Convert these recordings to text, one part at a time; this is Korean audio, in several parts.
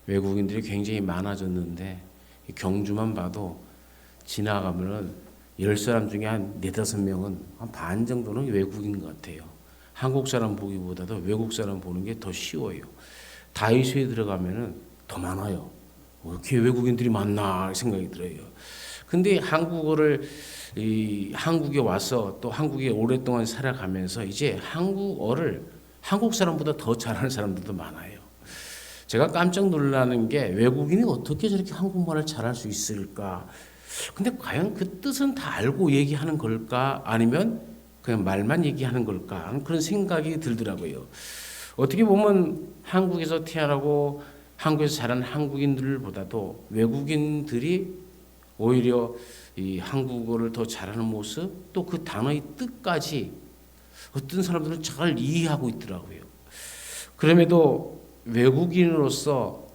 외국인들이 굉장히 많아졌는데 경주만 봐도 지나가면은 10사람 중에 한 4~5명은 한 반 정도는 외국인 것 같아요. 한국 사람 보기보다도 외국 사람 보는 게 더 쉬워요. 다이소에 들어가면은 더 많아요. 왜 이렇게 외국인들이 많나 생각이 들어요. 근데 한국에 와서 또 한국에 오랫동안 살아가면서 이제 한국어를 한국 사람보다 더 잘하는 사람들도 많아요. 제가 깜짝 놀라는 게 외국인이 어떻게 저렇게 한국말을 잘할 수 있을까? 근데 과연 그 뜻은 다 알고 얘기하는 걸까? 아니면 그냥 말만 얘기하는 걸까? 하는 그런 생각이 들더라고요. 어떻게 보면 한국에서 태어나고 한국에서 자란 한국인들보다도 외국인들이 오히려 이 한국어를 더 잘하는 모습, 또 그 단어의 뜻까지 어떤 사람들은 잘 이해하고 있더라고요. 그럼에도 외국인으로서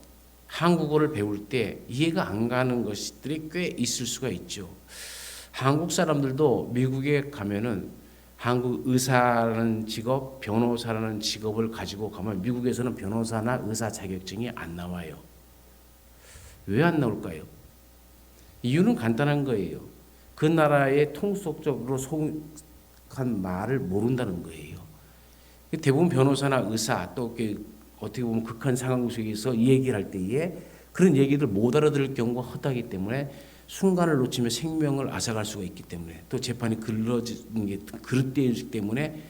한국어를 배울 때 이해가 안 가는 것들이 꽤 있을 수가 있죠. 한국 사람들도 미국에 가면은 한국 의사라는 직업, 변호사라는 직업을 가지고 가면 미국에서는 변호사나 의사 자격증이 안 나와요. 왜 안 나올까요? 이유는 간단한 거예요. 그 나라의 통속적으로 속한 말을 모른다는 거예요. 대부분 변호사나 의사 또 어떻게 보면 극한 상황 속에서 이 얘기를 할 때에 그런 얘기들 못 알아들을 경우가 허다하기 때문에 순간을 놓치면 생명을 앗아갈 수가 있기 때문에 또 재판이 길어지는 게 그릇되기 때문에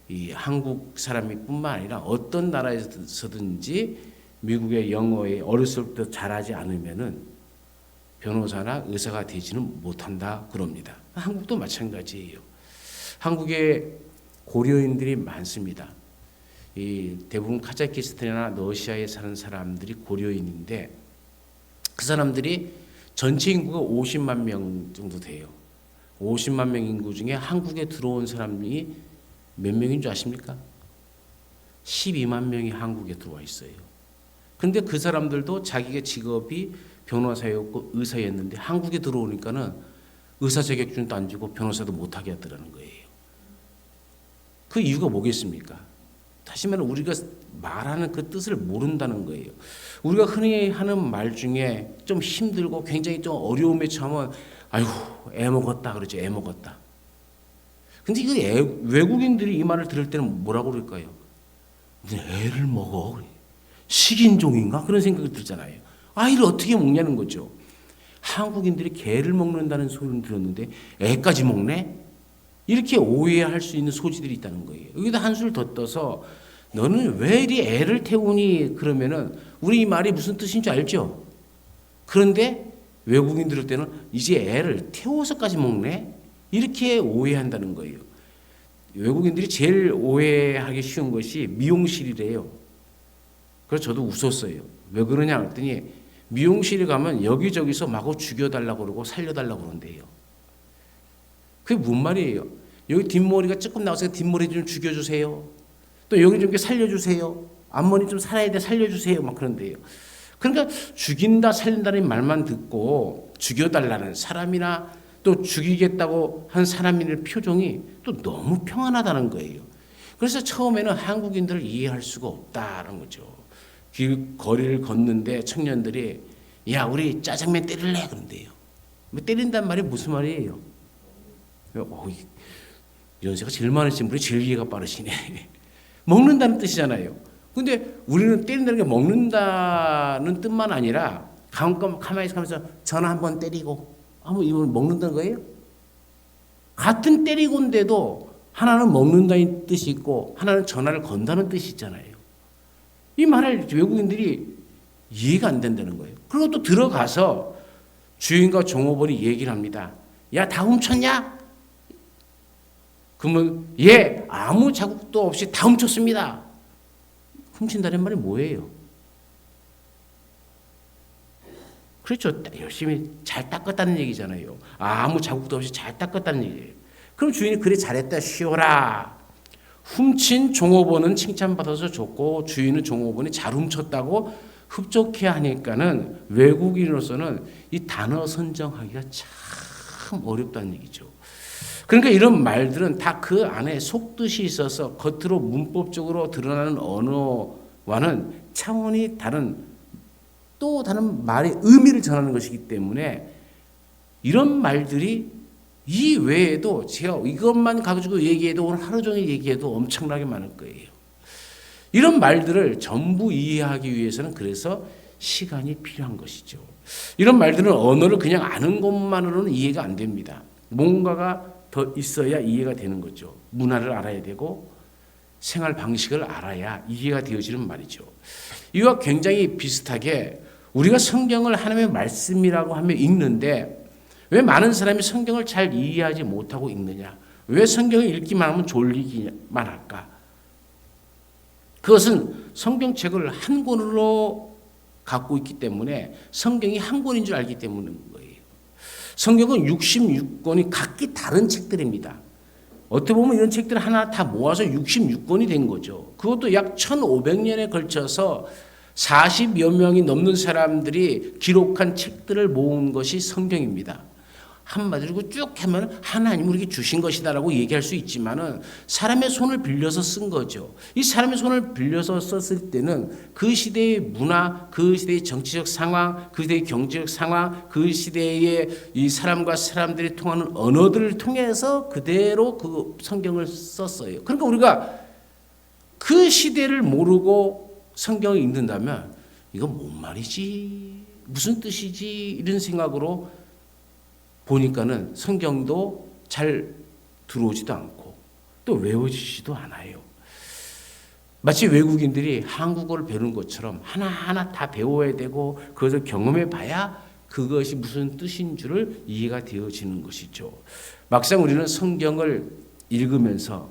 이 한국 사람이 뿐만 아니라 어떤 나라에서든지 미국의 영어에 어렸을 때부터 잘하지 않으면은 변호사나 의사가 되지는 못한다 그럽니다. 한국도 마찬가지예요. 한국에 고려인들이 많습니다. 이 대부분 카자흐스탄이나 러시아에 사는 사람들이 고려인인데 그 사람들이 전체 인구가 50만 명 정도 돼요. 50만 명 인구 중에 한국에 들어온 사람이 몇 명인 줄 아십니까? 12만 명이 한국에 들어와 있어요. 근데 그 사람들도 자기의 직업이 변호사였고 의사였는데 한국에 들어오니까는 의사 자격증도 안 주고 변호사도 못하게 하더라는 거예요. 그 이유가 뭐겠습니까? 다시 말해 우리가 말하는 그 뜻을 모른다는 거예요. 우리가 흔히 하는 말 중에 좀 힘들고 굉장히 좀 어려움에 처하면 아이고 애 먹었다 그러죠. 애 먹었다. 근데 이거 외국인들이 이 말을 들을 때는 뭐라고 그럴까요? 애를 먹어. 식인종인가? 그런 생각이 들잖아요. 아이를 어떻게 먹냐는 거죠. 한국인들이 개를 먹는다는 소리를 들었는데 애까지 먹네? 이렇게 오해할 수 있는 소지들이 있다는 거예요. 여기다 한술 더 떠서 너는 왜 이리 애를 태우니? 그러면은 우리 이 말이 무슨 뜻인 줄 알죠? 그런데 외국인 들을 때는 이제 애를 태워서까지 먹네? 이렇게 오해한다는 거예요. 외국인들이 제일 오해하기 쉬운 것이 미용실이래요. 그래서 저도 웃었어요. 왜 그러냐 했더니 미용실에 가면 여기저기서 마구 죽여달라고 그러고 살려달라고 그런대요. 그게 뭔 말이에요? 여기 뒷머리가 조금 나와서 뒷머리 좀 죽여주세요. 또 여기 좀 살려주세요. 앞머리 좀 살아야 돼 살려주세요. 막 그런데요. 그러니까 죽인다 살린다는 말만 듣고 죽여달라는 사람이나 또 죽이겠다고 한 사람의 표정이 또 너무 평안하다는 거예요. 그래서 처음에는 한국인들을 이해할 수가 없다는 거죠. 거리를 걷는데 청년들이 야 우리 짜장면 때릴래 그런대요. 뭐 때린다는 말이 무슨 말이에요? 연세가 제일 많으신 분이 제일 이해가 빠르시네. 먹는다는 뜻이잖아요. 근데 우리는 때린다는 게 먹는다는 뜻만 아니라 가만히 있으면서 전화 한번 때리고 한번 이걸 먹는다는 거예요? 같은 때리고인데도 하나는 먹는다는 뜻이 있고 하나는 전화를 건다는 뜻이 있잖아요. 이 말을 외국인들이 이해가 안 된다는 거예요. 그리고 또 들어가서 주인과 종업원이 얘기를 합니다. 야, 다 훔쳤냐? 그러면 예, 아무 자국도 없이 다 훔쳤습니다. 훔친다는 말이 뭐예요? 그렇죠. 열심히 잘 닦았다는 얘기잖아요. 아무 자국도 없이 잘 닦았다는 얘기예요. 그럼 주인이 그래 잘했다 쉬어라. 훔친 종업원은 칭찬받아서 좋고 주인은 종업원이 잘 훔쳤다고 흡족해 하니까는 외국인으로서는 이 단어 선정하기가 참 어렵다는 얘기죠. 그러니까 이런 말들은 다 그 안에 속뜻이 있어서 겉으로 문법적으로 드러나는 언어와는 차원이 다른 또 다른 말의 의미를 전하는 것이기 때문에 이런 말들이 이 외에도 제가 이것만 가지고 얘기해도 오늘 하루 종일 얘기해도 엄청나게 많을 거예요. 이런 말들을 전부 이해하기 위해서는 그래서 시간이 필요한 것이죠. 이런 말들은 언어를 그냥 아는 것만으로는 이해가 안 됩니다. 뭔가가 더 있어야 이해가 되는 거죠. 문화를 알아야 되고 생활 방식을 알아야 이해가 되어지는 말이죠. 이와 굉장히 비슷하게 우리가 성경을 하나님의 말씀이라고 하며 읽는데 왜 많은 사람이 성경을 잘 이해하지 못하고 읽느냐? 왜 성경을 읽기만 하면 졸리기만 할까? 그것은 성경책을 한 권으로 갖고 있기 때문에 성경이 한 권인 줄 알기 때문인 거예요. 성경은 66권이 각기 다른 책들입니다. 어떻게 보면 이런 책들 하나 다 모아서 66권이 된 거죠. 그것도 약 1500년에 걸쳐서 40여 명이 넘는 사람들이 기록한 책들을 모은 것이 성경입니다. 한마디로 쭉 하면 하나님 우리에게 주신 것이다라고 얘기할 수 있지만은 사람의 손을 빌려서 쓴 거죠. 이 사람의 손을 빌려서 썼을 때는 그 시대의 문화, 그 시대의 정치적 상황, 그 시대의 경제적 상황, 그 시대의 이 사람과 사람들이 통하는 언어들을 통해서 그대로 그 성경을 썼어요. 그러니까 우리가 그 시대를 모르고 성경을 읽는다면 이거 뭔 말이지? 무슨 뜻이지? 이런 생각으로 보니까는 성경도 잘 들어오지도 않고 또 외워지지도 않아요. 마치 외국인들이 한국어를 배우는 것처럼 하나하나 다 배워야 되고 그것을 경험해 봐야 그것이 무슨 뜻인 줄을 이해가 되어지는 것이죠. 막상 우리는 성경을 읽으면서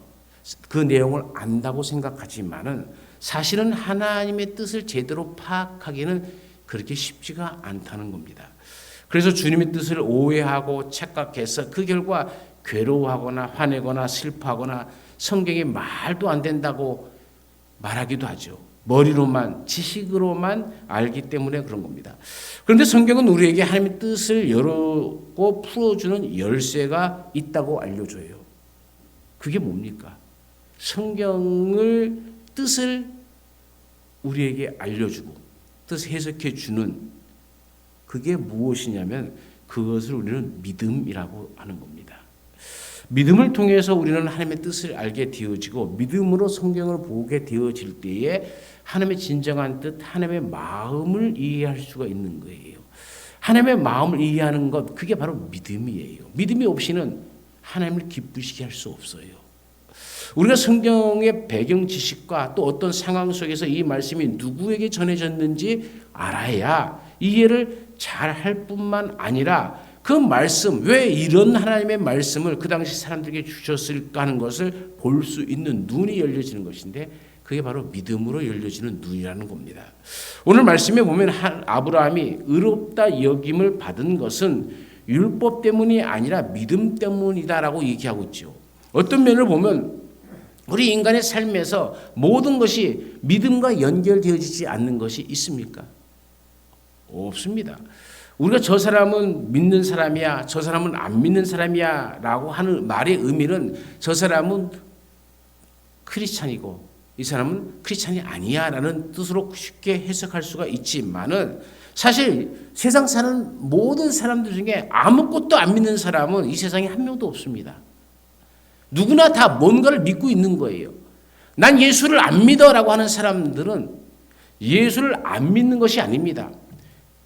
그 내용을 안다고 생각하지만은 사실은 하나님의 뜻을 제대로 파악하기는 그렇게 쉽지가 않다는 겁니다. 그래서 주님의 뜻을 오해하고 착각해서 그 결과 괴로워하거나 화내거나 슬퍼하거나 성경이 말도 안 된다고 말하기도 하죠. 머리로만 지식으로만 알기 때문에 그런 겁니다. 그런데 성경은 우리에게 하나님의 뜻을 열고 풀어주는 열쇠가 있다고 알려줘요. 그게 뭡니까? 성경을 뜻을 우리에게 알려주고 뜻을 해석해 주는 그게 무엇이냐면 그것을 우리는 믿음이라고 하는 겁니다. 믿음을 통해서 우리는 하나님의 뜻을 알게 되어지고 믿음으로 성경을 보게 되어질 때에 하나님의 진정한 뜻, 하나님의 마음을 이해할 수가 있는 거예요. 하나님의 마음을 이해하는 것, 그게 바로 믿음이에요. 믿음이 없이는 하나님을 기쁘시게 할 수 없어요. 우리가 성경의 배경 지식과 또 어떤 상황 속에서 이 말씀이 누구에게 전해졌는지 알아야 이해를 잘 할 뿐만 아니라 그 말씀, 왜 이런 하나님의 말씀을 그 당시 사람들에게 주셨을까 하는 것을 볼 수 있는 눈이 열려지는 것인데 그게 바로 믿음으로 열려지는 눈이라는 겁니다. 오늘 말씀에 보면 아브라함이 의롭다 여김을 받은 것은 율법 때문이 아니라 믿음 때문이다라고 얘기하고 있죠. 어떤 면을 보면 우리 인간의 삶에서 모든 것이 믿음과 연결되어지지 않는 것이 있습니까? 없습니다. 우리가 저 사람은 믿는 사람이야, 저 사람은 안 믿는 사람이야 라고 하는 말의 의미는 저 사람은 크리스찬이고 이 사람은 크리스찬이 아니야 라는 뜻으로 쉽게 해석할 수가 있지만은 사실 세상 사는 모든 사람들 중에 아무것도 안 믿는 사람은 이 세상에 한 명도 없습니다. 누구나 다 뭔가를 믿고 있는 거예요. 난 예수를 안 믿어라고 하는 사람들은 예수를 안 믿는 것이 아닙니다.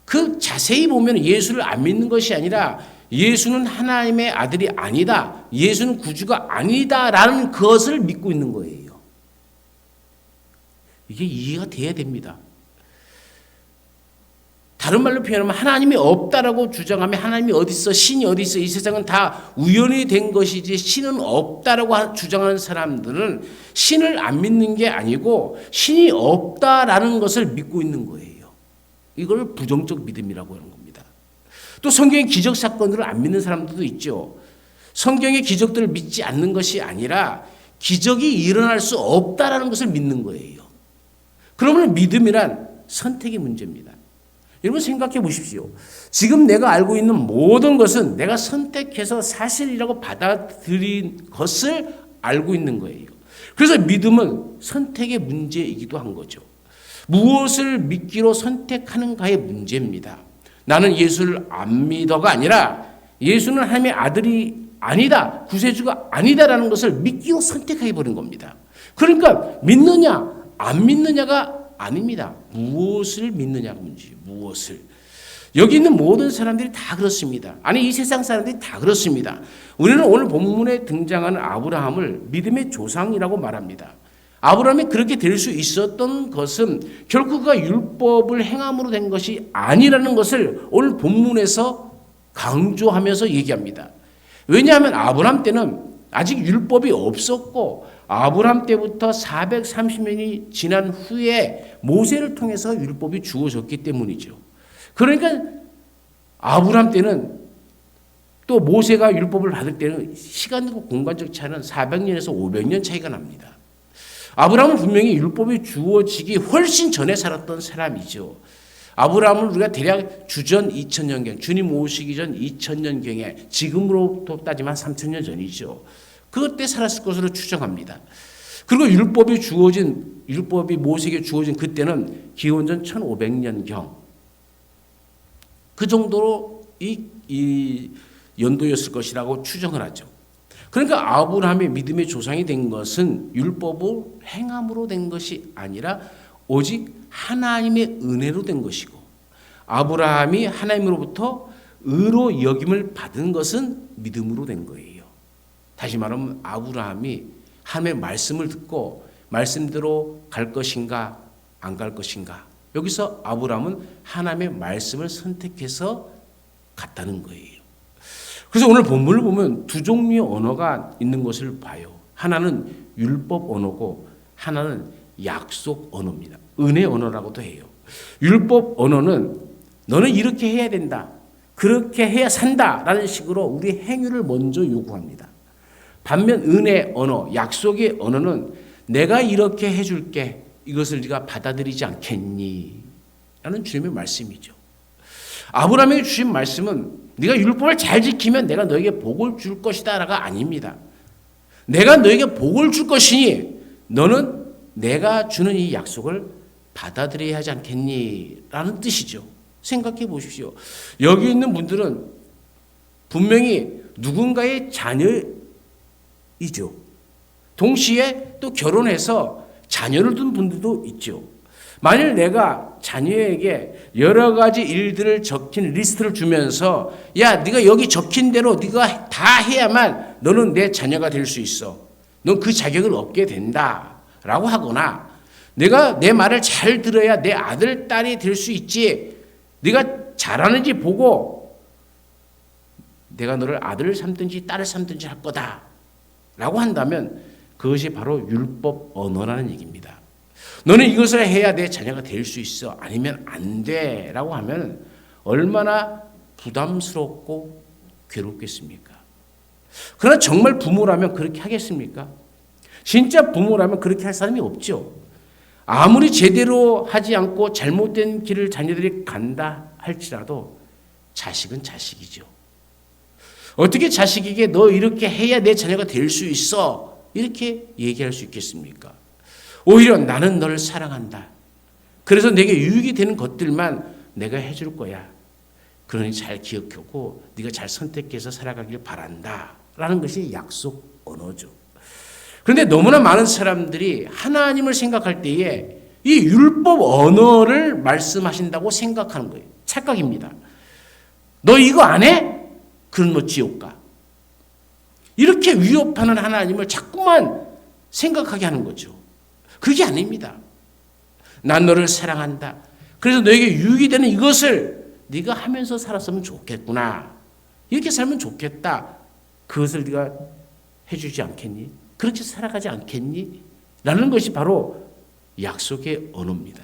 그 자세히 보면 예수를 안 믿는 것이 아니라 예수는 하나님의 아들이 아니다. 예수는 구주가 아니다라는 것을 믿고 있는 거예요. 이게 이해가 돼야 됩니다. 다른 말로 표현하면 하나님이 없다라고 주장하면 하나님이 어디 있어? 신이 어디 있어? 이 세상은 다 우연히 된 것이지 신은 없다라고 주장하는 사람들은 신을 안 믿는 게 아니고 신이 없다라는 것을 믿고 있는 거예요. 이걸 부정적 믿음이라고 하는 겁니다. 또 성경의 기적 사건들을 안 믿는 사람들도 있죠. 성경의 기적들을 믿지 않는 것이 아니라 기적이 일어날 수 없다라는 것을 믿는 거예요. 그러면 믿음이란 선택의 문제입니다. 여러분 생각해 보십시오. 지금 내가 알고 있는 모든 것은 내가 선택해서 사실이라고 받아들인 것을 알고 있는 거예요. 그래서 믿음은 선택의 문제이기도 한 거죠. 무엇을 믿기로 선택하는가의 문제입니다. 나는 예수를 안 믿어가 아니라 예수는 하나님의 아들이 아니다, 구세주가 아니다라는 것을 믿기로 선택해버린 겁니다. 그러니까 믿느냐 안 믿느냐가 아닙니다. 무엇을 믿느냐가 문제예요. 무엇을. 여기 있는 모든 사람들이 다 그렇습니다. 아니 이 세상 사람들이 다 그렇습니다. 우리는 오늘 본문에 등장하는 아브라함을 믿음의 조상이라고 말합니다. 아브라함이 그렇게 될 수 있었던 것은 결코 그가 율법을 행함으로 된 것이 아니라는 것을 오늘 본문에서 강조하면서 얘기합니다. 왜냐하면 아브라함 때는 아직 율법이 없었고 아브라함 때부터 430년이 지난 후에 모세를 통해서 율법이 주어졌기 때문이죠. 그러니까 아브라함 때는 또 모세가 율법을 받을 때는 시간과 공간적 차이는 400년에서 500년 차이가 납니다. 아브라함은 분명히 율법이 주어지기 훨씬 전에 살았던 사람이죠. 아브라함은 우리가 대략 주전 2000년경, 주님 오시기 전 2000년경에 지금으로부터 따지면 3000년 전이죠. 그때 살았을 것으로 추정합니다. 그리고 율법이 모세에게 주어진 그때는 기원전 1500년경 그 정도로 이 연도였을 것이라고 추정을 하죠. 그러니까 아브라함의 믿음의 조상이 된 것은 율법을 행함으로 된 것이 아니라 오직 하나님의 은혜로 된 것이고 아브라함이 하나님으로부터 의로 여김을 받은 것은 믿음으로 된 거예요. 다시 말하면 아브라함이 하나님의 말씀을 듣고 말씀대로 갈 것인가 안 갈 것인가. 여기서 아브라함은 하나님의 말씀을 선택해서 갔다는 거예요. 그래서 오늘 본문을 보면 두 종류의 언어가 있는 것을 봐요. 하나는 율법 언어고 하나는 약속 언어입니다. 은혜 언어라고도 해요. 율법 언어는 너는 이렇게 해야 된다. 그렇게 해야 산다라는 식으로 우리 행위를 먼저 요구합니다. 반면 은혜 언어, 약속의 언어는 내가 이렇게 해줄게. 이것을 네가 받아들이지 않겠니? 라는 주님의 말씀이죠. 아브라함에게 주신 말씀은 네가 율법을 잘 지키면 내가 너에게 복을 줄 것이다 라가 아닙니다. 내가 너에게 복을 줄 것이니 너는 내가 주는 이 약속을 받아들여야 하지 않겠니? 라는 뜻이죠. 생각해 보십시오. 여기 있는 분들은 분명히 누군가의 자녀이죠. 동시에 또 결혼해서 자녀를 둔 분들도 있죠. 만일 내가 자녀에게 여러 가지 일들을 적힌 리스트를 주면서 야, 네가 여기 적힌 대로 네가 다 해야만 너는 내 자녀가 될 수 있어. 넌 그 자격을 얻게 된다. 라고 하거나 내가 내 말을 잘 들어야 내 아들, 딸이 될 수 있지. 네가 잘하는지 보고 내가 너를 아들을 삼든지 딸을 삼든지 할 거다. 라고 한다면 그것이 바로 율법 언어라는 얘기입니다. 너는 이것을 해야 내 자녀가 될 수 있어. 아니면 안 돼. 라고 하면 얼마나 부담스럽고 괴롭겠습니까? 그러나 정말 부모라면 그렇게 하겠습니까? 진짜 부모라면 그렇게 할 사람이 없죠. 아무리 제대로 하지 않고 잘못된 길을 자녀들이 간다 할지라도 자식은 자식이죠. 어떻게 자식에게 너 이렇게 해야 내 자녀가 될 수 있어. 이렇게 얘기할 수 있겠습니까? 오히려 나는 너를 사랑한다. 그래서 내게 유익이 되는 것들만 내가 해줄 거야. 그러니 잘 기억하고 네가 잘 선택해서 살아가길 바란다. 라는 것이 약속 언어죠. 그런데 너무나 많은 사람들이 하나님을 생각할 때에 이 율법 언어를 말씀하신다고 생각하는 거예요. 착각입니다. 너 이거 안 해? 그럼 너 지옥 가. 이렇게 위협하는 하나님을 자꾸만 생각하게 하는 거죠. 그게 아닙니다. 난 너를 사랑한다. 그래서 너에게 유익이 되는 이것을 네가 하면서 살았으면 좋겠구나. 이렇게 살면 좋겠다. 그것을 네가 해주지 않겠니? 그렇게 살아가지 않겠니? 라는 것이 바로 약속의 언어입니다.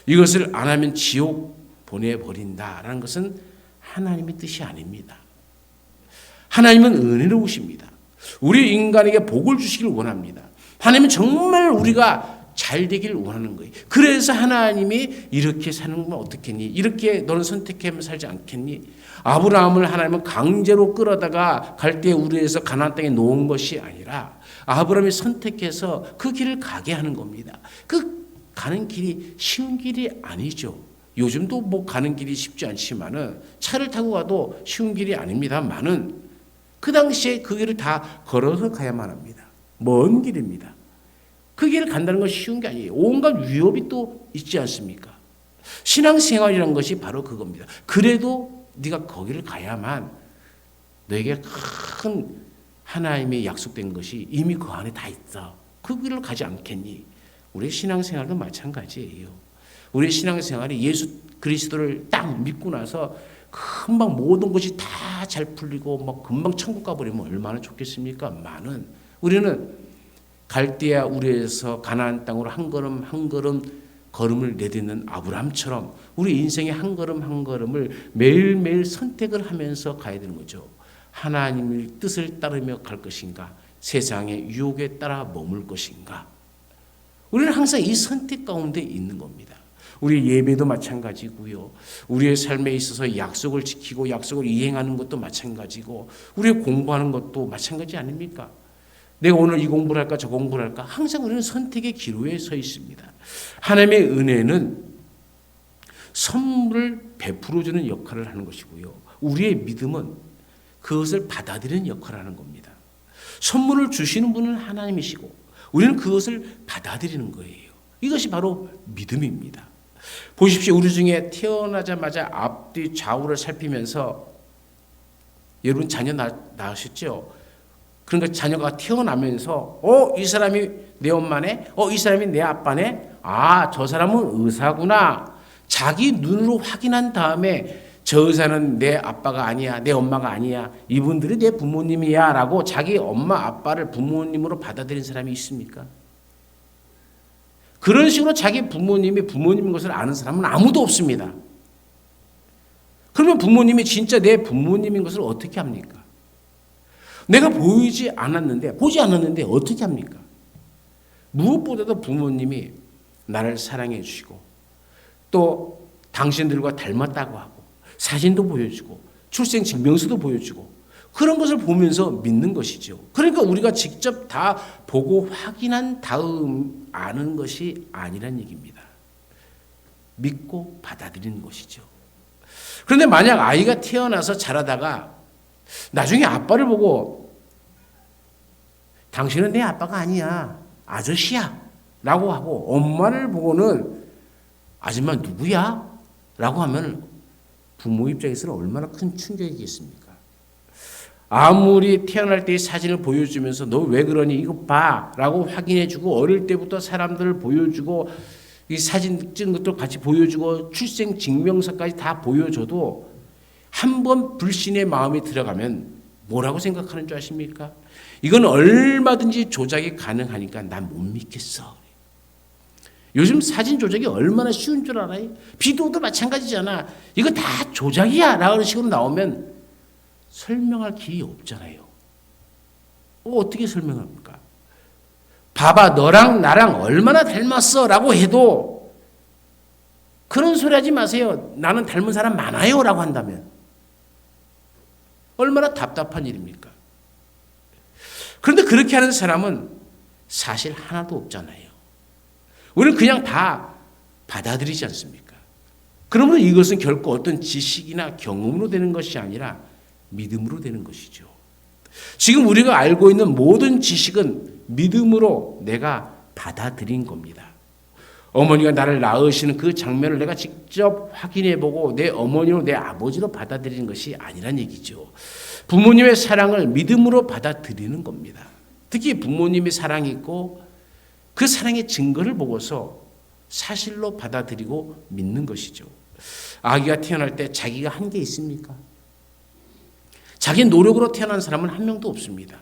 이것을 안 하면 지옥 보내버린다라는 것은 하나님의 뜻이 아닙니다. 하나님은 은혜로우십니다. 우리 인간에게 복을 주시길 원합니다. 하나님은 정말 우리가 잘 되길 원하는 거예요. 그래서 하나님이 이렇게 사는 건 어떻겠니? 이렇게 너는 선택하면 살지 않겠니? 아브라함을 하나님은 강제로 끌어다가 갈대 우르에서 가나안 땅에 놓은 것이 아니라 아브라함이 선택해서 그 길을 가게 하는 겁니다. 그 가는 길이 쉬운 길이 아니죠. 요즘도 뭐 가는 길이 쉽지 않지만은 차를 타고 가도 쉬운 길이 아닙니다만은 그 당시에 그 길을 다 걸어서 가야만 합니다. 먼 길입니다. 그 길을 간다는 것이 쉬운 게 아니에요. 온갖 위협이 또 있지 않습니까? 신앙생활이라는 것이 바로 그겁니다. 그래도 네가 거기를 가야만 너에게 큰 하나님의 약속된 것이 이미 그 안에 다 있어. 그 길을 가지 않겠니? 우리의 신앙생활도 마찬가지예요. 우리의 신앙생활이 예수 그리스도를 딱 믿고 나서 금방 모든 것이 다 잘 풀리고 막 금방 천국 가버리면 얼마나 좋겠습니까? 많은 우리는 갈대아 우르에서 가나안 땅으로 한 걸음 한 걸음 걸음을 내딛는 아브라함처럼 우리 인생의 한 걸음 한 걸음을 매일매일 선택을 하면서 가야 되는 거죠. 하나님의 뜻을 따르며 갈 것인가? 세상의 유혹에 따라 머물 것인가? 우리는 항상 이 선택 가운데 있는 겁니다. 우리 예배도 마찬가지고요. 우리의 삶에 있어서 약속을 지키고 약속을 이행하는 것도 마찬가지고 우리의 공부하는 것도 마찬가지 아닙니까? 내가 오늘 이 공부를 할까 저 공부를 할까? 항상 우리는 선택의 기로에 서 있습니다. 하나님의 은혜는 선물을 베풀어주는 역할을 하는 것이고요. 우리의 믿음은 그것을 받아들이는 역할을 하는 겁니다. 선물을 주시는 분은 하나님이시고 우리는 그것을 받아들이는 거예요. 이것이 바로 믿음입니다. 보십시오. 우리 중에 태어나자마자 앞뒤 좌우를 살피면서 여러분 자녀 낳으셨죠? 그러니까 자녀가 태어나면서 이 사람이 내 엄마네? 이 사람이 내 아빠네? 저 사람은 의사구나. 자기 눈으로 확인한 다음에 저 의사는 내 아빠가 아니야. 내 엄마가 아니야. 이분들이 내 부모님이야 라고 자기 엄마 아빠를 부모님으로 받아들인 사람이 있습니까? 그런 식으로 자기 부모님이 부모님인 것을 아는 사람은 아무도 없습니다. 그러면 부모님이 진짜 내 부모님인 것을 어떻게 합니까? 내가 보지 않았는데 어떻게 합니까? 무엇보다도 부모님이 나를 사랑해 주시고 또 당신들과 닮았다고 하고 사진도 보여주고 출생증명서도 보여주고 그런 것을 보면서 믿는 것이죠. 그러니까 우리가 직접 다 보고 확인한 다음 아는 것이 아니란 얘기입니다. 믿고 받아들이는 것이죠. 그런데 만약 아이가 태어나서 자라다가 나중에 아빠를 보고 당신은 내 아빠가 아니야. 아저씨야. 라고 하고 엄마를 보고는 아줌마 누구야? 라고 하면 부모 입장에서는 얼마나 큰 충격이겠습니까? 아무리 태어날 때의 사진을 보여주면서 너 왜 그러니 이거 봐 라고 확인해주고 어릴 때부터 사람들을 보여주고 이 사진 찍은 것도 같이 보여주고 출생증명서까지 다 보여줘도 한번 불신의 마음이 들어가면 뭐라고 생각하는 줄 아십니까? 이건 얼마든지 조작이 가능하니까 난 못 믿겠어. 요즘 사진 조작이 얼마나 쉬운 줄 알아요? 비디오도 마찬가지잖아. 이거 다 조작이야 라는 식으로 나오면 설명할 길이 없잖아요. 어떻게 설명합니까? 봐봐 너랑 나랑 얼마나 닮았어 라고 해도 그런 소리 하지 마세요. 나는 닮은 사람 많아요 라고 한다면 얼마나 답답한 일입니까? 그런데 그렇게 하는 사람은 사실 하나도 없잖아요. 우리는 그냥 다 받아들이지 않습니까? 그러면 이것은 결코 어떤 지식이나 경험으로 되는 것이 아니라 믿음으로 되는 것이죠. 지금 우리가 알고 있는 모든 지식은 믿음으로 내가 받아들인 겁니다. 어머니가 나를 낳으시는 그 장면을 내가 직접 확인해보고 내 어머니로 내 아버지로 받아들이는 것이 아니란 얘기죠. 부모님의 사랑을 믿음으로 받아들이는 겁니다. 특히 부모님의 사랑이 있고 그 사랑의 증거를 보고서 사실로 받아들이고 믿는 것이죠. 아기가 태어날 때 자기가 한 게 있습니까? 자기 노력으로 태어난 사람은 한 명도 없습니다.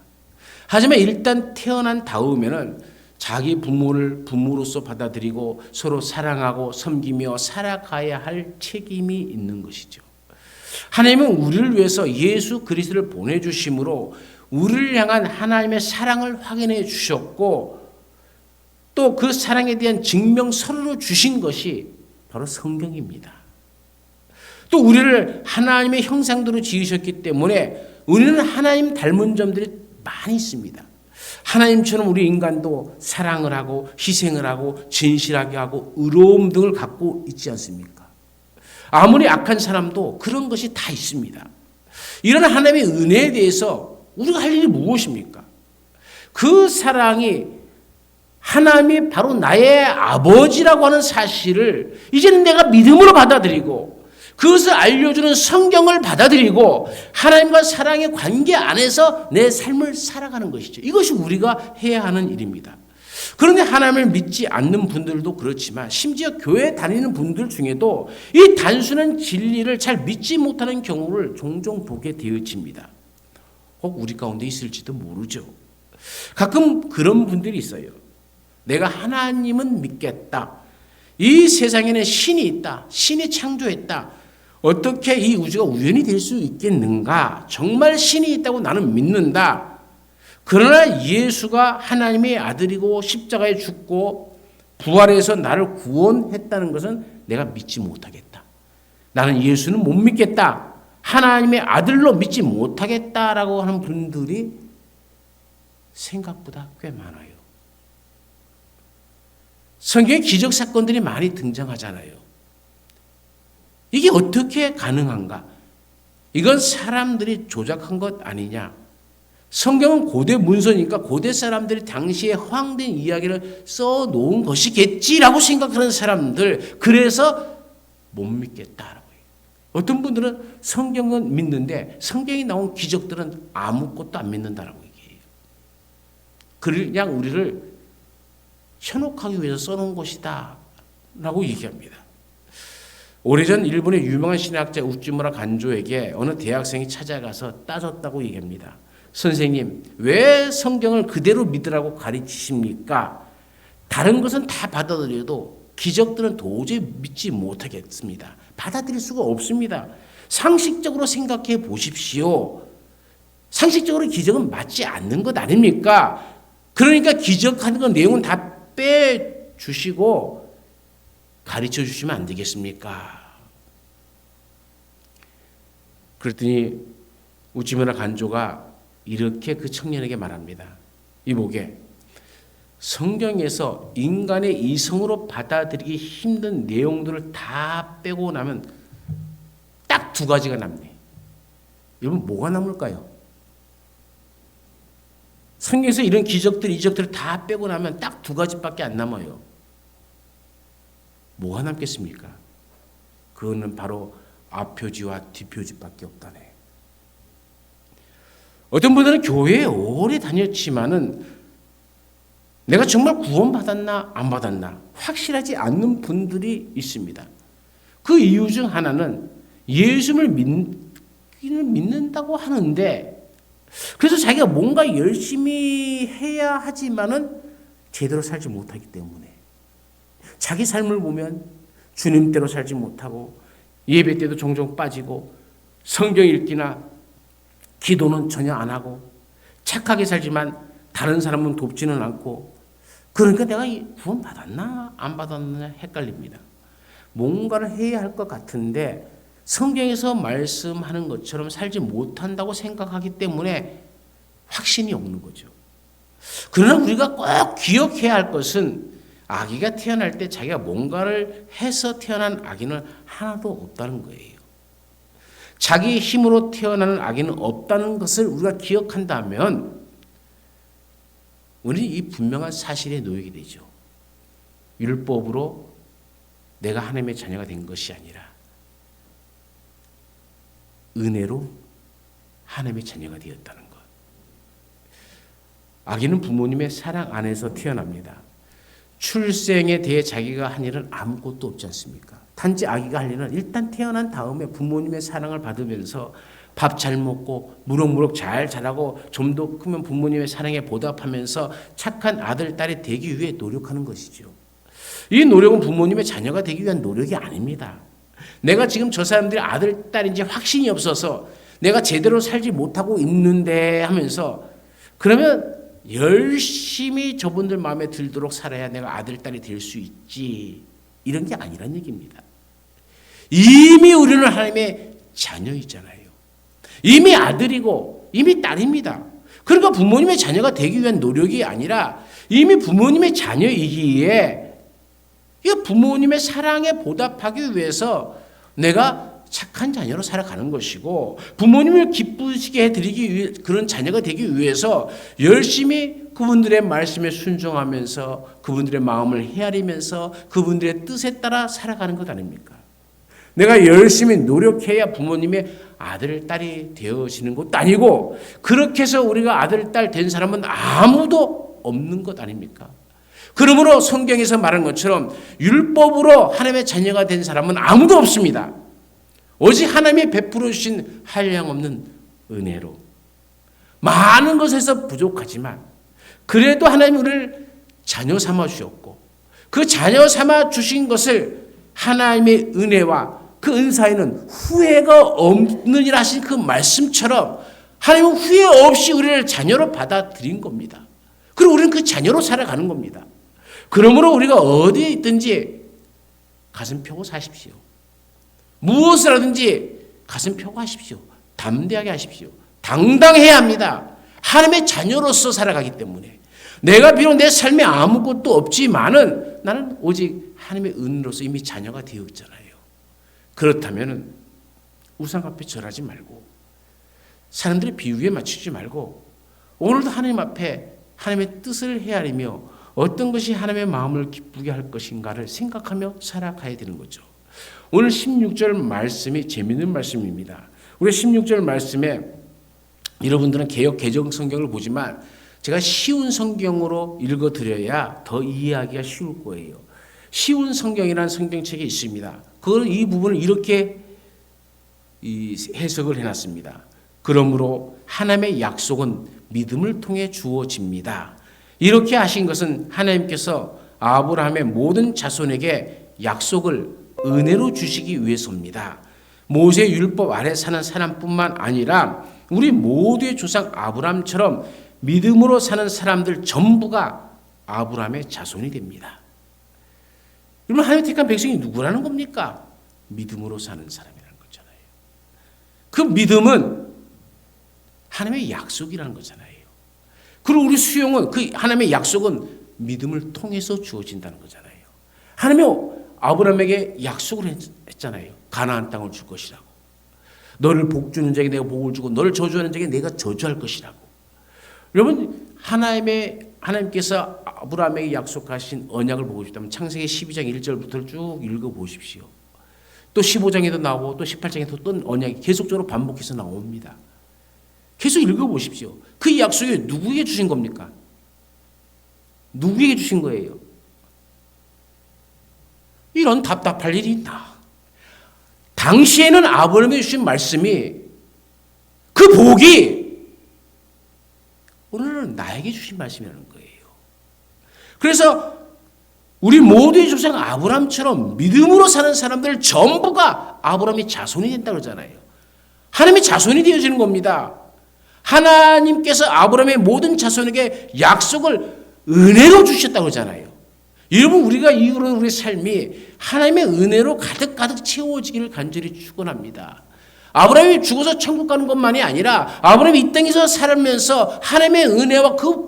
하지만 일단 태어난 다음에는 자기 부모를 부모로서 받아들이고 서로 사랑하고 섬기며 살아가야 할 책임이 있는 것이죠. 하나님은 우리를 위해서 예수 그리스도를 보내주심으로 우리를 향한 하나님의 사랑을 확인해 주셨고 또 그 사랑에 대한 증명서를 주신 것이 바로 성경입니다. 또 우리를 하나님의 형상대로 지으셨기 때문에 우리는 하나님 닮은 점들이 많이 있습니다. 하나님처럼 우리 인간도 사랑을 하고 희생을 하고 진실하게 하고 의로움 등을 갖고 있지 않습니까? 아무리 악한 사람도 그런 것이 다 있습니다. 이런 하나님의 은혜에 대해서 우리가 할 일이 무엇입니까? 그 사랑이 하나님이 바로 나의 아버지라고 하는 사실을 이제는 내가 믿음으로 받아들이고 그것을 알려주는 성경을 받아들이고 하나님과 사랑의 관계 안에서 내 삶을 살아가는 것이죠. 이것이 우리가 해야 하는 일입니다. 그런데 하나님을 믿지 않는 분들도 그렇지만 심지어 교회 다니는 분들 중에도 이 단순한 진리를 잘 믿지 못하는 경우를 종종 보게 되어집니다. 혹 우리 가운데 있을지도 모르죠. 가끔 그런 분들이 있어요. 내가 하나님은 믿겠다. 이 세상에는 신이 있다. 신이 창조했다. 어떻게 이 우주가 우연히 될 수 있겠는가? 정말 신이 있다고 나는 믿는다. 그러나 예수가 하나님의 아들이고 십자가에 죽고 부활해서 나를 구원했다는 것은 내가 믿지 못하겠다. 나는 예수는 못 믿겠다. 하나님의 아들로 믿지 못하겠다라고 하는 분들이 생각보다 꽤 많아요. 성경에 기적 사건들이 많이 등장하잖아요. 이게 어떻게 가능한가? 이건 사람들이 조작한 것 아니냐? 성경은 고대 문서니까 고대 사람들이 당시에 허황된 이야기를 써놓은 것이겠지라고 생각하는 사람들, 그래서 못 믿겠다라고 해요. 어떤 분들은 성경은 믿는데 성경에 나온 기적들은 아무것도 안 믿는다라고 얘기해요. 그냥 우리를 현혹하기 위해서 써놓은 것이다 라고 얘기합니다. 오래전 일본의 유명한 신학자 우찌무라 간조에게 어느 대학생이 찾아가서 따졌다고 얘기합니다. 선생님, 왜 성경을 그대로 믿으라고 가르치십니까? 다른 것은 다 받아들여도 기적들은 도저히 믿지 못하겠습니다. 받아들일 수가 없습니다. 상식적으로 생각해 보십시오. 상식적으로 기적은 맞지 않는 것 아닙니까? 그러니까 기적하는 건 내용은 다 빼주시고 가르쳐 주시면 안 되겠습니까? 그랬더니 우찌무라 간조가 이렇게 그 청년에게 말합니다. 이보게, 성경에서 인간의 이성으로 받아들이기 힘든 내용들을 다 빼고 나면 딱 두 가지가 남네. 여러분, 뭐가 남을까요? 성경에서 이런 기적들, 이적들을 다 빼고 나면 딱 두 가지밖에 안 남아요. 뭐가 남겠습니까? 그거는 바로 앞표지와 뒷표지밖에 없다네. 어떤 분들은 교회에 오래 다녔지만은 내가 정말 구원받았나 안 받았나 확실하지 않는 분들이 있습니다. 그 이유 중 하나는 예수를 믿는다고 하는데 그래서 자기가 뭔가 열심히 해야 하지만은 제대로 살지 못하기 때문에 자기 삶을 보면 주님대로 살지 못하고 예배 때도 종종 빠지고 성경 읽기나 기도는 전혀 안 하고 착하게 살지만 다른 사람은 돕지는 않고 그러니까 내가 구원 받았나 안 받았나 헷갈립니다. 뭔가를 해야 할 것 같은데 성경에서 말씀하는 것처럼 살지 못한다고 생각하기 때문에 확신이 없는 거죠. 그러나 우리가 꼭 기억해야 할 것은 아기가 태어날 때 자기가 뭔가를 해서 태어난 아기는 하나도 없다는 거예요. 자기 힘으로 태어나는 아기는 없다는 것을 우리가 기억한다면 우리는 이 분명한 사실에 놓이게 되죠. 율법으로 내가 하나님의 자녀가 된 것이 아니라 은혜로 하나님의 자녀가 되었다는 것. 아기는 부모님의 사랑 안에서 태어납니다. 출생에 대해 자기가 한 일은 아무것도 없지 않습니까? 단지 아기가 할 일은 일단 태어난 다음에 부모님의 사랑을 받으면서 밥 잘 먹고 무럭무럭 잘 자라고 좀 더 크면 부모님의 사랑에 보답하면서 착한 아들, 딸이 되기 위해 노력하는 것이죠. 이 노력은 부모님의 자녀가 되기 위한 노력이 아닙니다. 내가 지금 저 사람들이 아들, 딸인지 확신이 없어서 내가 제대로 살지 못하고 있는데 하면서 그러면 열심히 저분들 마음에 들도록 살아야 내가 아들, 딸이 될 수 있지. 이런 게 아니란 얘기입니다. 이미 우리는 하나님의 자녀이잖아요. 이미 아들이고 이미 딸입니다. 그러니까 부모님의 자녀가 되기 위한 노력이 아니라 이미 부모님의 자녀이기에 부모님의 사랑에 보답하기 위해서 내가 착한 자녀로 살아가는 것이고 부모님을 기쁘시게 해드리기 위해 그런 자녀가 되기 위해서 열심히 그분들의 말씀에 순종하면서 그분들의 마음을 헤아리면서 그분들의 뜻에 따라 살아가는 것 아닙니까? 내가 열심히 노력해야 부모님의 아들, 딸이 되어지는 것도 아니고 그렇게 해서 우리가 아들, 딸 된 사람은 아무도 없는 것 아닙니까? 그러므로 성경에서 말한 것처럼 율법으로 하나님의 자녀가 된 사람은 아무도 없습니다. 오직 하나님이 베풀어 주신 한량없는 은혜로 많은 것에서 부족하지만 그래도 하나님이 우리를 자녀 삼아 주셨고 그 자녀 삼아 주신 것을 하나님의 은혜와 그 은사에는 후회가 없느니라 하신 그 말씀처럼 하나님은 후회 없이 우리를 자녀로 받아들인 겁니다. 그리고 우리는 그 자녀로 살아가는 겁니다. 그러므로 우리가 어디에 있든지 가슴 펴고 사십시오. 무엇을 하든지 가슴 펴고 하십시오. 담대하게 하십시오. 당당해야 합니다. 하나님의 자녀로서 살아가기 때문에 내가 비록 내 삶에 아무것도 없지만은 나는 오직 하나님의 은으로서 이미 자녀가 되었잖아요. 그렇다면 우상 앞에 절하지 말고 사람들의 비유에 맞추지 말고 오늘도 하나님 앞에 하나님의 뜻을 헤아리며 어떤 것이 하나님의 마음을 기쁘게 할 것인가를 생각하며 살아가야 되는 거죠. 오늘 16절 말씀이 재미있는 말씀입니다. 우리 16절 말씀에 여러분들은 개역 개정 성경을 보지만 제가 쉬운 성경으로 읽어드려야 더 이해하기가 쉬울 거예요. 쉬운 성경이라는 성경책이 있습니다. 그걸 이 부분을 이렇게 해석을 해놨습니다. 그러므로 하나님의 약속은 믿음을 통해 주어집니다. 이렇게 하신 것은 하나님께서 아브라함의 모든 자손에게 약속을 은혜로 주시기 위해서입니다. 모세 율법 아래 사는 사람뿐만 아니라 우리 모두의 조상 아브라함처럼 믿음으로 사는 사람들 전부가 아브라함의 자손이 됩니다. 그러면 하나님 택한 백성이 누구라는 겁니까? 믿음으로 사는 사람이라는 거잖아요. 그 믿음은 하나님의 약속이라는 거잖아요. 그리고 우리 수용은 그 하나님의 약속은 믿음을 통해서 주어진다는 거잖아요. 하나님이 아브라함에게 약속을 했잖아요. 가나안 땅을 줄 것이라고. 너를 복 주는 자에게 내가 복을 주고 너를 저주하는 자에게 내가 저주할 것이라고. 여러분 하나님께서 아브라함에게 약속하신 언약을 보고 싶다면 창세기 12장 1절부터 쭉 읽어보십시오. 또 15장에도 나오고 또 18장에도 또 언약이 계속적으로 반복해서 나옵니다. 계속 읽어보십시오. 그 약속이 누구에게 주신 겁니까? 누구에게 주신 거예요? 이런 답답할 일이 있나? 당시에는 아브라함에게 주신 말씀이 그 복이 오늘은 나에게 주신 말씀이라는 거예요. 그래서 우리 모두의 조상 아브라함처럼 믿음으로 사는 사람들 전부가 아브라함의 자손이 된다고 그러잖아요. 하나님의 자손이 되어지는 겁니다. 하나님께서 아브라함의 모든 자손에게 약속을 은혜로 주셨다고 그러잖아요. 여러분 우리가 이후로 우리 삶이 하나님의 은혜로 가득가득 채워지기를 간절히 축원합니다. 아브라함이 죽어서 천국 가는 것만이 아니라 아브라함이 이 땅에서 살면서 하나님의 은혜와 그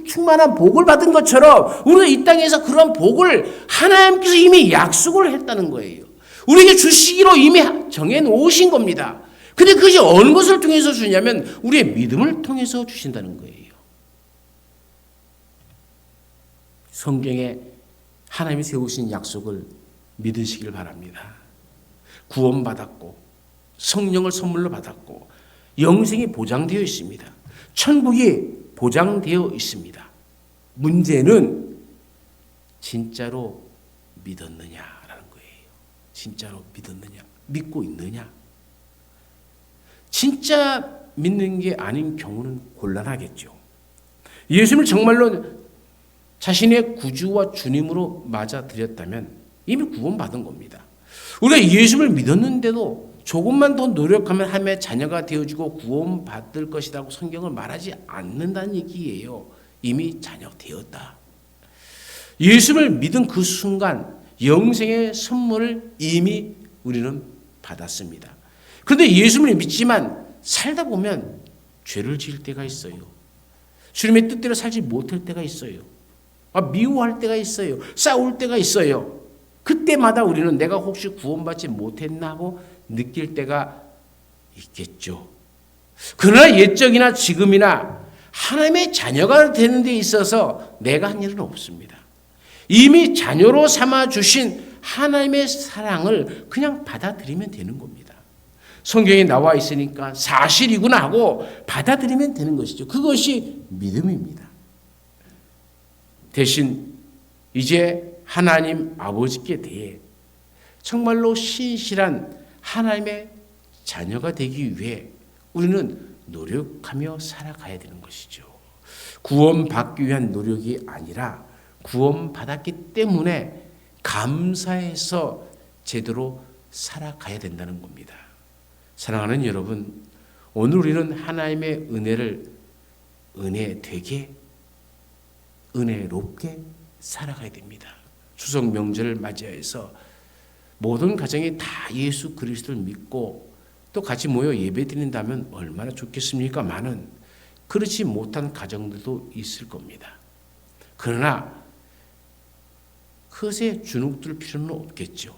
충만한 복을 받은 것처럼 우리가 이 땅에서 그런 복을 하나님께서 이미 약속을 했다는 거예요. 우리에게 주시기로 이미 정해놓으신 겁니다. 근데 그것이 어느 것을 통해서 주냐면 우리의 믿음을 통해서 주신다는 거예요. 성경에 하나님이 세우신 약속을 믿으시길 바랍니다. 구원받았고 성령을 선물로 받았고 영생이 보장되어 있습니다. 천국이 보장되어 있습니다. 문제는 진짜로 믿었느냐라는 거예요. 진짜로 믿었느냐, 믿고 있느냐. 진짜 믿는 게 아닌 경우는 곤란하겠죠. 예수님을 정말로 자신의 구주와 주님으로 맞아들였다면 이미 구원받은 겁니다. 우리가 예수님을 믿었는데도 조금만 더 노력하면 하나님의 자녀가 되어지고 구원받을 것이라고 성경을 말하지 않는다는 얘기예요. 이미 자녀 되었다. 예수를 믿은 그 순간 영생의 선물을 이미 우리는 받았습니다. 그런데 예수를 믿지만 살다 보면 죄를 지을 때가 있어요. 주님의 뜻대로 살지 못할 때가 있어요. 미워할 때가 있어요. 싸울 때가 있어요. 그때마다 우리는 내가 혹시 구원받지 못했나 하고 느낄 때가 있겠죠. 그러나 옛적이나 지금이나 하나님의 자녀가 되는 데 있어서 내가 한 일은 없습니다. 이미 자녀로 삼아주신 하나님의 사랑을 그냥 받아들이면 되는 겁니다. 성경에 나와 있으니까 사실이구나 하고 받아들이면 되는 것이죠. 그것이 믿음입니다. 대신 이제 하나님 아버지께 대해 정말로 신실한 하나님의 자녀가 되기 위해 우리는 노력하며 살아가야 되는 것이죠. 구원받기 위한 노력이 아니라 구원받았기 때문에 감사해서 제대로 살아가야 된다는 겁니다. 사랑하는 여러분, 오늘 우리는 하나님의 은혜를 은혜되게 은혜롭게 살아가야 됩니다. 추석 명절을 맞이해서 모든 가정이 다 예수 그리스도를 믿고 또 같이 모여 예배드린다면 얼마나 좋겠습니까? 많은 그렇지 못한 가정들도 있을 겁니다. 그러나 그것에 주눅들 필요는 없겠죠.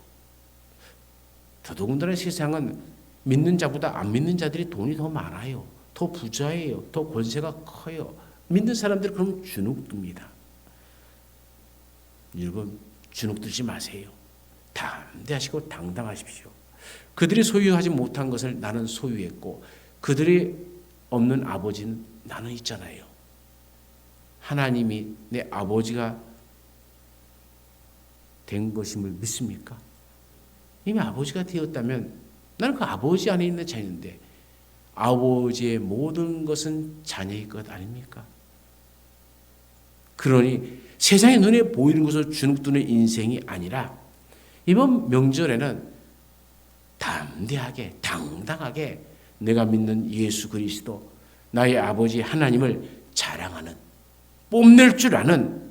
더더군다나 세상은 믿는 자보다 안 믿는 자들이 돈이 더 많아요. 더 부자예요. 더 권세가 커요. 믿는 사람들 그럼 주눅듭니다. 여러분 주눅들지 마세요. 담대하시고 당당하십시오. 그들이 소유하지 못한 것을 나는 소유했고 그들이 없는 아버지는 나는 있잖아요. 하나님이 내 아버지가 된 것임을 믿습니까? 이미 아버지가 되었다면 나는 그 아버지 안에 있는 자녀인데 아버지의 모든 것은 자녀의 것 아닙니까? 그러니 세상의 눈에 보이는 것을 주눅드는 인생이 아니라 이번 명절에는 담대하게 당당하게 내가 믿는 예수 그리스도 나의 아버지 하나님을 자랑하는 뽐낼 줄 아는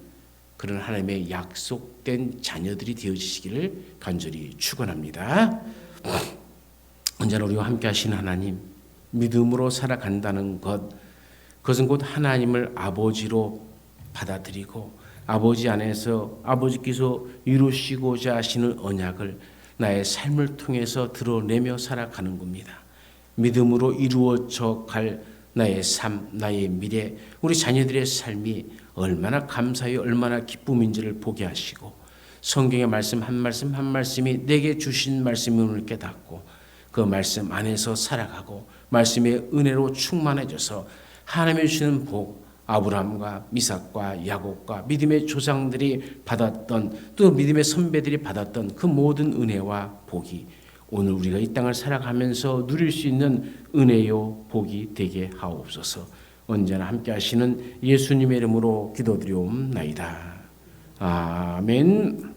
그런 하나님의 약속된 자녀들이 되어지시기를 간절히 축원합니다. 언제나 우리와 함께 하신 하나님, 믿음으로 살아간다는 것, 그것은 곧 하나님을 아버지로 받아들이고 아버지 안에서 아버지께서 이루시고자 하시는 언약을 나의 삶을 통해서 드러내며 살아가는 겁니다. 믿음으로 이루어져 갈 나의 삶, 나의 미래, 우리 자녀들의 삶이 얼마나 감사히 얼마나 기쁨인지를 보게 하시고 성경의 말씀 한 말씀 한 말씀이 내게 주신 말씀임을 깨닫고 그 말씀 안에서 살아가고 말씀의 은혜로 충만해져서 하나님이 주시는 복, 아브라함과 이삭과 야곱과 믿음의 조상들이 받았던 또 믿음의 선배들이 받았던 그 모든 은혜와 복이 오늘 우리가 이 땅을 살아가면서 누릴 수 있는 은혜요 복이 되게 하옵소서. 언제나 함께 하시는 예수님의 이름으로 기도드리옵나이다. 아멘.